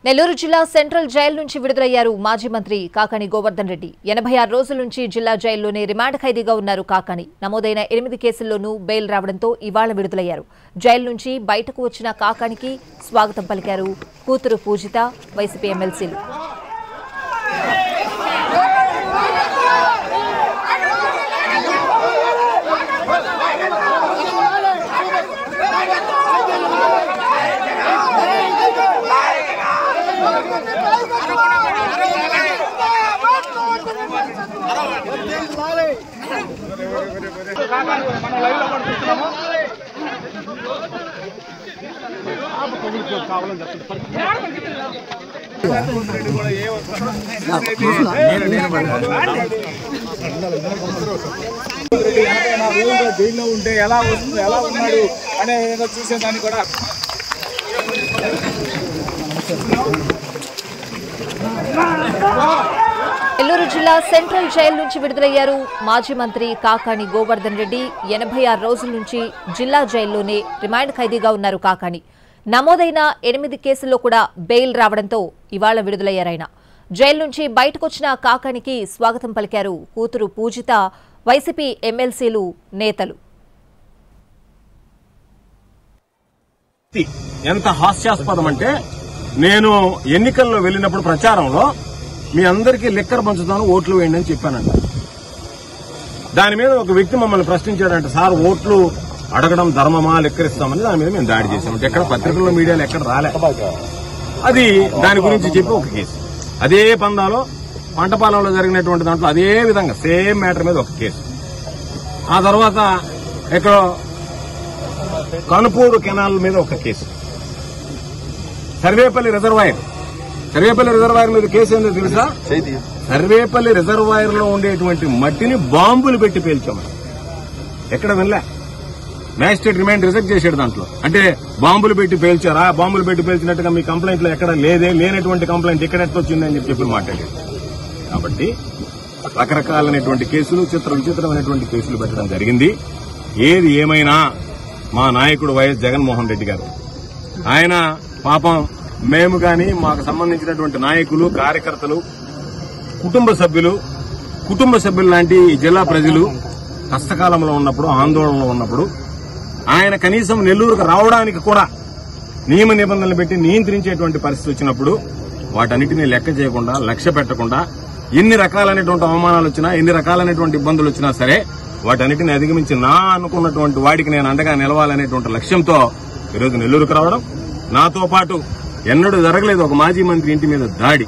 నెల్లూరు జిల్లా central jail నుంచి విడుదలయ్యారు మాజీ మంత్రి కాకాని గోవర్ధన్ రెడ్డి. 86 రోజుల నుంచి జిల్లా జైల్లోనే రిమాండ్ ఖైదీగా ఉన్నారు కాకాని. నమోదైన 8 కేసుల్లోనూ బెయిల్ రావడంతో ఇవాళ విడుదలయ్యారు. జైలు నుంచి బయటకు వచ్చిన కాకానికి స్వాగతం పలికారు కూతురు పూజిత, వైసీపీ ఎమ్మెల్సీలు. జైల్లో ఉంటే ఎలా వస్తుంది, ఎలా ఉన్నాడు అనే విధంగా చూసేదాన్ని కూడా నెల్లూరు జిల్లా సెంట్రల్ జైలు నుంచి విడుదలయ్యారు మాజీ మంత్రి కాకాని గోవర్ధన్ రెడ్డి. 86 రోజుల నుంచి జిల్లా జైల్లోనే రిమాండ్ ఖైదీగా ఉన్నారు కాకాని. నమోదైన 8 కేసుల్లో కూడా బెయిల్ రావడంతో ఇవాళ విడుదలయ్యారాయన. జైలు నుంచి బయటకొచ్చిన కాకానికి స్వాగతం పలికారు కూతురు పూజిత, వైసీపీ ఎమ్మెల్సీలు, నేతలు. ఎంత హాస్యాస్పదం అంటే, నేను ఎన్నికల్లో వెళ్ళినప్పుడు ప్రచారంలో మీ అందరికీ లిక్కర్ పంచుతాను, ఓట్లు వేయండి అని చెప్పానంట. దాని మీద ఒక వ్యక్తి మమ్మల్ని ప్రశ్నించాడంట, సార్ ఓట్లు అడగడం ధర్మమా, లెక్కరిస్తామని. దాని మీద మేము దాడి చేశామంటే ఎక్కడ పత్రికల్లో, మీడియాలో ఎక్కడ రాలే. అది దాని గురించి చెప్పి ఒక కేసు. అదే పందాలో పంటపాలెంలో జరిగినటువంటి దాంట్లో అదే విధంగా సేమ్ మ్యాటర్ మీద ఒక కేసు. ఆ తర్వాత ఎక్కడో కనుపూరు కెనాల్ మీద ఒక కేసు. సర్వేపల్లి రిజర్వాయర్ మీద కేసు ఏందో తెలుసా? సర్వేపల్లి రిజర్వాయర్ లో ఉండేటువంటి మట్టిని బాంబులు పెట్టి పేల్చామని. ఎక్కడ వినలే. మ్యాజిస్ట్రేట్ రిమాండ్ రిజెక్ట్ చేశాడు దాంట్లో. అంటే బాంబులు పెట్టి పేల్చారా, బాంబులు పెట్టి పేల్చినట్టుగా మీ కంప్లైంట్ లో ఎక్కడ లేనటువంటి కంప్లైంట్ ఇక్కడ ఎట్లా వచ్చిందని చెప్పి మాట్లాడారు. కాబట్టి రకరకాలైనటువంటి కేసులు, విచిత్రమైనటువంటి కేసులు పెట్టడం జరిగింది. ఏది ఏమైనా మా నాయకుడు వైఎస్ జగన్మోహన్ రెడ్డి గారు, ఆయన పాపం మేము గాని, మాకు సంబంధించినటువంటి నాయకులు, కార్యకర్తలు, కుటుంబ సభ్యులు లాంటి జిల్లా ప్రజలు కష్టకాలంలో ఉన్నప్పుడు, ఆందోళనలో ఉన్నప్పుడు ఆయన కనీసం నెల్లూరుకు రావడానికి కూడా నియమ నిబంధనలు పెట్టి నియంత్రించేటువంటి పరిస్థితి వచ్చినప్పుడు వాటన్నిటినీ లెక్క చేయకుండా, లక్ష్య పెట్టకుండా, ఎన్ని రకాలైనటువంటి అవమానాలు వచ్చినా, ఎన్ని రకాలైనటువంటి ఇబ్బందులు వచ్చినా సరే వాటన్నిటిని అధిగమించి నా అనుకున్నటువంటి వాడికి నేను అండగా నిలవాలనేటువంటి లక్ష్యంతో ఈరోజు నెల్లూరుకు రావడం, నాతో పాటు ఎన్నడూ జరగలేదు ఒక మాజీ మంత్రి ఇంటి మీద దాడి.